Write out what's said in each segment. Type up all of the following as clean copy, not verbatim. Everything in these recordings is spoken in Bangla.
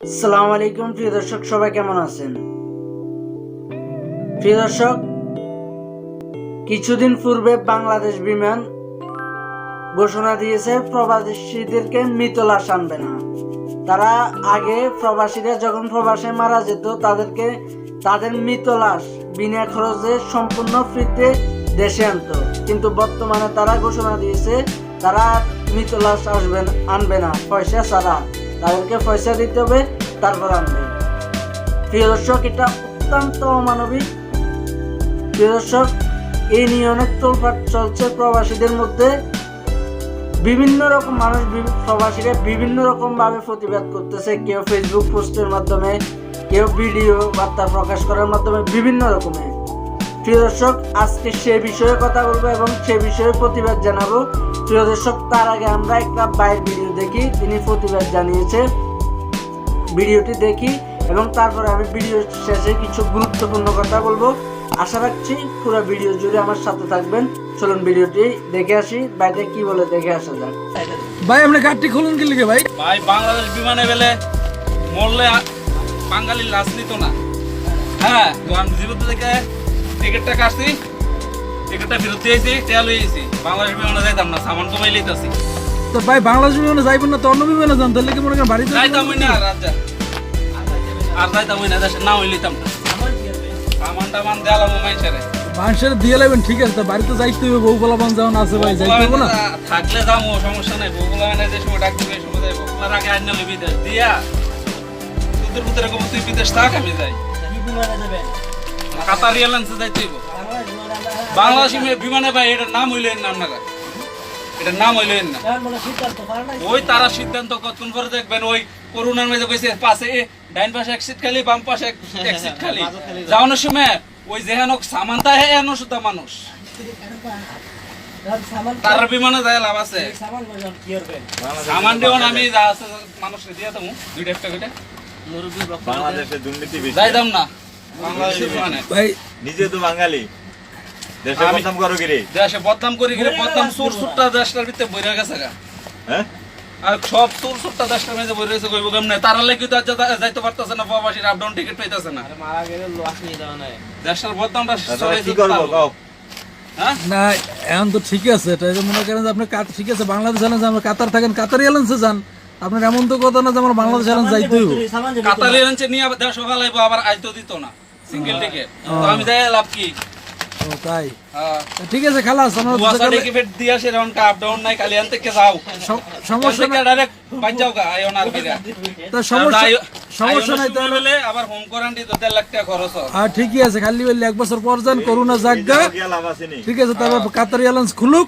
আসসালামু আলাইকুম প্রিয় দর্শক, সবাই কেমন আছেন? প্রিয় দর্শক, কিছুদিন পূর্বে বাংলাদেশ বিমান ঘোষণা দিয়েছে প্রবাসীদেরকে মৃত লাশ আনবে না। তারা আগে প্রবাসীরা যখন প্রবাসে মারা যেত তাদেরকে তাদের মৃত লাশ বিনা খরচে সম্পূর্ণ ফ্রিতে দেশে আনতো, কিন্তু বর্তমানে তারা ঘোষণা দিয়েছে তারা মৃত লাশ আনবে না, পয়সা ছাড়া। তাদেরকে পয়সা দিতে হবে, তারপর আনবে। প্রিয় দর্শক, এটা অত্যন্ত অমানবিক। প্রিয় দর্শক, এই নিয়ে অনেক তোলপাড় চলছে প্রবাসীদের মধ্যে। বিভিন্ন রকম মানুষ, প্রবাসীরা বিভিন্ন রকম ভাবে প্রতিবাদ করতেছে। কেউ ফেসবুক পোস্টের মাধ্যমে, কেউ ভিডিও বার্তা প্রকাশ করার মাধ্যমে, বিভিন্ন রকমের। প্রিয় দর্শক, আজকে সে বিষয়ে কথা বলবো এবং সে বিষয়ে প্রতিবাদ জানাবো। প্রিয় দর্শক, তার আগে আমরা একটা বাইরের ভিডিও দেখি, তিনি প্রতিবাদ জানিয়েছে। ভিডিওটি দেখি এবং তারপরে আমি ভিডিও শেষে কিছু গুরুত্বপূর্ণ কথা বলবো। আশা রাখছি পুরো ভিডিও জুড়ে আমার সাথে থাকবেন। চলুন ভিডিওটি দেখে আসি, বাইরে কি বলে দেখে আসা যাক। ভাই আপনি গাড়ি খুলুন কি লিখে ভাই? ভাই বাংলাদেশ বিমানে বেলে মরলে বাঙালির লাশ নিত না। হ্যাঁ, তো আমি জীবিত থেকে টিকিটটা কাটছি, টিকিটটা ফেরত দিয়েছি, তেল হয়েছি। বাংলাদেশ বিমানে যাইতাম না, সামান কমাই লইতাছি। তো ভাই বাংলাদেশ বিমানে যাইবেন না তো অন্য বিমানে যান, তাহলে কি মনে করেন বাড়িতে যাইতাম না আর যাইতাম না, দেশের নাম লইতাম না। সামান টামান দেয়ালাম মাইসেরে মানুষের দিয়ে লাইবেন, ঠিক আছে। তো বাড়িতে যাইতে হবে, বউ পোলাপান যেমন আছে ভাই, যাইতে হবে না? থাকলে যাবো, সমস্যা নাই। বগুলা যে সময় ডাক দিবে সময় যাই, বগুলার আগে আইন নিলে বিদেশ দিয়া তোদের ভিতরে কব তুই বিদেশ থাক, আমি যাই। কাতার এয়ারলাইন্সে যাইতে হইব। বাংলাদেশ বিমানে ভাই এটার নাম হইলেন না, আপনারা এটার নাম হইলেন না। ওই তারা সিদ্ধান্ত কতক্ষণ পরে দেখবেন, ওই করোনার মধ্যে কইছে পাশে ডাইন পাশে এক সিট খালি, বাম পাশে এক সিট খালি। যাওয়ানোর সময় ওই যেহেন সামানটা হেন সুদ্ধা মানুষ তার বিমানে যায় লাভ আছে। সামান দেব না, আমি যা আছে মানুষকে দিয়ে দেবো, দুইটা একটা করে বাংলাদেশে দুর্নীতি বেশি। যাইতাম না বাংলাদেশ বিমানে। ভাই নিজে তো বাঙালি, দেশে বদনাম করো কি রে? দেশে বদনাম করি গেলে বদনাম সুর সুরটা দেশটার ভিতরে বইরা গেছে গা। হ্যাঁ, আর সব সুর সুরটা দেশটার মধ্যে বইরা গেছে, কইব কেমনে? তারা লাগি তো যাইতে পারতেছে না, প্রবাসীর আপ ডাউন টিকিট পাইতেছে না। মারা গেলে লাশ নিয়ে যাওয়া নাই। দেশটার বদনামটা তাহলে কি করবো কও? হ্যাঁ, না এখন তো ঠিক আছে, এটা যে মনে করেন যে আপনি ঠিক আছে বাংলাদেশ এলান, আমরা কাতার থাকেন, কাতার এলান্সে যান। আপনার এমন তো কথা না যে আমার বাংলাদেশ এলান যাইতে হবে। কাতার এয়ারলাইন্সে নিয়ে দেশ সকালাইবো, আবার আইতো দিত না সিঙ্গেল টিকিট। তো আমি যাই লাভ কি? ও তাই, হ্যাঁ, ঠিক আছে খালাস। আমরা কুয়াশা টিকিট দিয়ে আসে, রাউন্ড আপ ডাউন নাই, খালি আনতে কে যাও। সমস্যা নাই, ডাইরেক্ট বাইক যাও গা, আইও না আর বিরা। তা সমস্যা নাই তাহলে। তাহলে আবার হোম কোয়ারেন্টাইন তো 1.5 লাখ টাকা খরচ হয়। আর ঠিকই আছে, খালি বললে 1 বছর পর যান, করোনা জাগা, গিয়া লাভ আছে নি? ঠিক আছে। তারপর কাতার এয়ারলাইন্স খুলুক,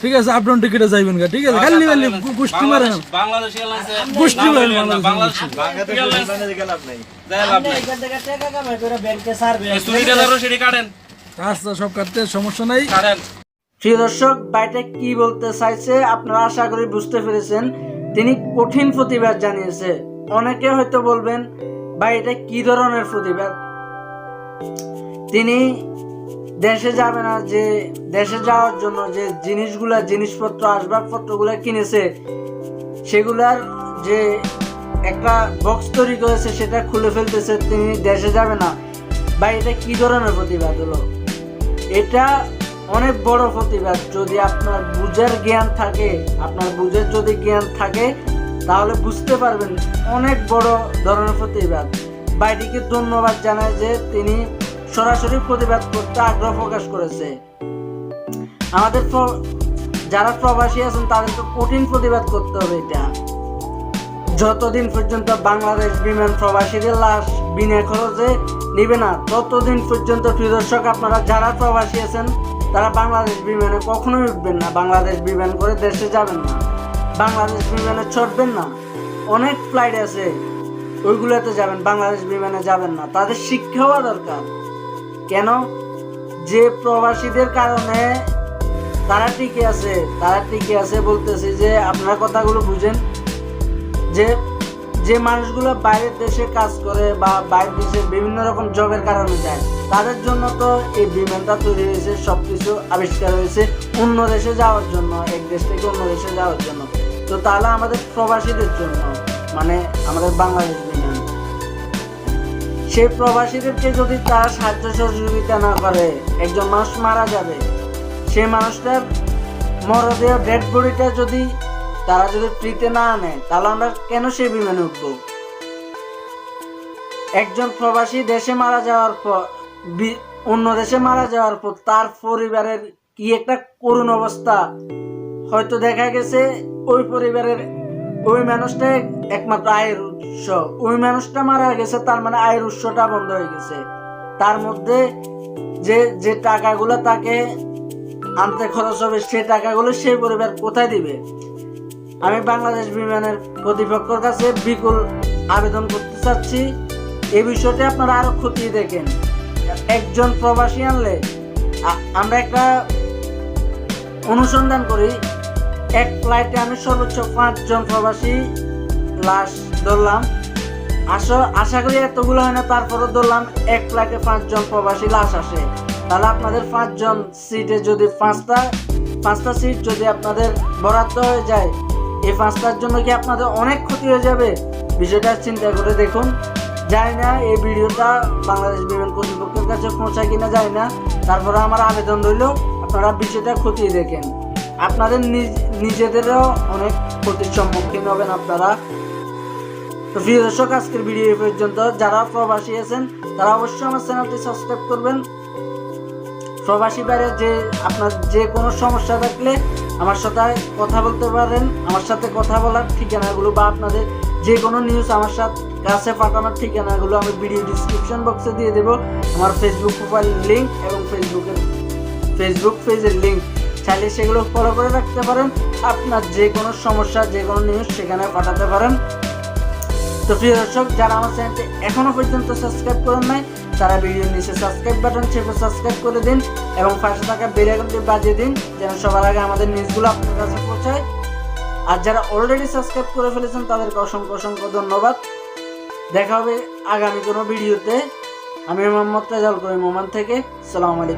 ঠিক আছে, আপ ডাউন টিকিটে যাইবেন গা, ঠিক আছে। খালি বললে গোষ্ঠী মারেন, বাংলাদেশ এয়ারলাইন্সে গোষ্ঠী মারেন। বাংলাদেশ বাংলাদেশের এয়ারলাইন্স বিমানে গিয়া লাভ নাই। যায় লাভ নাই। এই চুরিটা ধরো, সেটি কাটেন আচ্ছা সব কাটতে সমস্যা নাই। কাটেন। প্রিয় দর্শক, বাইটা কি বলতে চাইছে আপনারা আশা করি বুঝতে পেরেছেন। তিনি কঠিন প্রতিবাদ জানিয়েছে। অনেকে হয়তো বলবেন ভাই এটা কি ধরনের প্রতিবাদ? তিনি দেশে যাবে না, যে দেশে যাওয়ার জন্য যে জিনিসপত্র আসবাবপত্রগুলা কিনেছে, সেগুলার যে একটা বক্স তৈরি করেছে সেটা খুলে ফেলতেছে, তিনি দেশে যাবে না। ভাই এটা কি ধরনের প্রতিবাদ হলো? এটা অনেক বড় প্রতিবাদ। যদি আপনার বুঝের জ্ঞান থাকে, আপনার বুঝের যদি জ্ঞান থাকে তাহলে বুঝতে পারবেন অনেক বড় ধরনের প্রতিবাদ। বাইটিকে ধন্যবাদ জানায় যে তিনি সরাসরি প্রতিবাদ করতে আগ্রহ প্রকাশ করেছে। আমাদের যারা প্রবাসী আছেন তাদেরকে কঠিন প্রতিবাদ করতে হবে। এটা যতদিন পর্যন্ত বাংলাদেশ বিমান প্রবাসীদের লাশ বিনা খরচে নিবে না, ততদিন পর্যন্ত প্রিয় দর্শক, আপনারা যারা প্রবাসী আছেন তারা বাংলাদেশ বিমানে কখনোই উঠবেন না, বাংলাদেশ বিমান করে দেশে যাবেন না, বাংলাদেশ বিমানে চড়বেন না। অনেক ফ্লাইট আছে, ওইগুলোতে যাবেন, বাংলাদেশ বিমানে যাবেন না। তাদের শিক্ষা হওয়া দরকার। কেন? যে প্রবাসীদের কারণে তারা টিকে আছে বলতেছি যে আপনারা কথাগুলো বুঝেন। যে মানুষগুলো বাইরের দেশে কাজ করে বা বাইরের দেশে বিভিন্ন রকম জবের কারণে যায়, তাদের জন্য তো এই বিমানটা তৈরি হয়েছে, সবকিছু আবিষ্কার হয়েছে অন্য দেশে যাওয়ার জন্য, এক দেশ থেকে অন্য দেশে যাওয়ার জন্য। তো তাহলে আমাদের প্রবাসীদের জন্য, মানে আমাদের বাংলাদেশ বিমান সেই প্রবাসীদেরকে যদি তারা সাহায্য সহযোগিতা না করে, একজন মানুষ মারা যাবে, সেই মানুষটার মরদেহ ডেড বডিটা যদি তারা যদি ফ্রিতে না আনে, তাহলে আমরা কেন সেই বিমানে উঠবো? একজন প্রবাসী দেশে মারা যাওয়ার পর, অন্য দেশে মারা যাওয়ার পর তার পরিবারের কি একটা করুণ অবস্থা। হয়তো দেখা গেছে ওই পরিবারের ওই মানুষটা একমাত্র আয়ের উৎস, ওই মানুষটা মারা গেছে, তার মানে আয়ের উৎসটা বন্ধ হয়ে গেছে। তার মধ্যে যে টাকাগুলো তাকে আনতে খরচ হবে, সেই টাকাগুলো সেই পরিবার কোথায় দিবে? আমি বাংলাদেশ বিমানের কর্তৃপক্ষের কাছে বিপুল আবেদন করতে চাচ্ছি, এই বিষয়টি আপনারা আরো খতিয়ে দেখেন। একজন প্রবাসী আনলে আমরা একটা অনুসন্ধান করি, এক ফ্লাইটে আমি সর্বোচ্চ 5 জন প্রবাসী লাশ ধরলাম। আশা করি এতগুলো হয় না, তারপরও ধরলাম এক ফ্লাইটে 5 জন প্রবাসী লাশ আসে। তাহলে আপনাদের 5 জন সিটে যদি পাঁচটা সিট যদি আপনাদের বরাদ্দ হয়ে যায়, এই 5টার জন্য কি আপনাদের অনেক ক্ষতি হয়ে যাবে? বিষয়টা চিন্তা করে দেখুন। জানি না এই ভিডিওটা বাংলাদেশ বিমান কর্তৃপক্ষের কাছে পৌঁছায় কিনা জানি না, তারপরে আমার আবেদন রইল আপনারা বিষয়টা খতিয়ে দেখেন। আপনাদের নিজেদেরও অনেক ক্ষতির সম্মুখীন হবেন আপনারা। তো প্রিয় দর্শক, আজকের ভিডিও এই পর্যন্ত। যারা প্রবাসী আছেন তারা অবশ্যই আমার চ্যানেলটি সাবস্ক্রাইব করবেন। প্রবাসী বাইরে যে আপনার যে কোনো সমস্যা থাকলে আমার সাথে কথা বলতে পারেন। আমার সাথে কথা বলার ঠিকানাগুলো বা আপনাদের যে কোনো নিউজ আমার সাথে কাছে পাঠানোর ঠিকানাগুলো আমি ভিডিও ডিসক্রিপশন বক্সে দিয়ে দেবো। আমার ফেসবুক প্রোফাইল লিঙ্ক এবং ফেসবুক পেজের লিঙ্ক, চাইলে সেগুলো ফলো করে রাখতে পারেন। আপনার যে কোনো সমস্যা, যে কোনো নিউজ সেখানে পাঠাতে পারেন। তো প্রিয় দর্শক, যারা আমার চ্যানেলটি এখনো পর্যন্ত সাবস্ক্রাইব করেন নাই, তারা ভিডিওর নিচে সাবস্ক্রাইব বাটন চেপে সাবস্ক্রাইব করে দিন এবং পাশে থাকা বেল আইকনটি বাজিয়ে দিন, যেন সবার আগে আমাদের নিউজগুলো আপনার কাছে পৌঁছায়। আর যারা অলরেডি সাবস্ক্রাইব করে ফেলেছেন তাদেরকে অসংখ্য অসংখ্য ধন্যবাদ। দেখা হবে আগামী কোনো ভিডিওতে। আমি মোহাম্মদ রেজাউল করিম ওমান থেকে। আসসালামু আলাইকুম।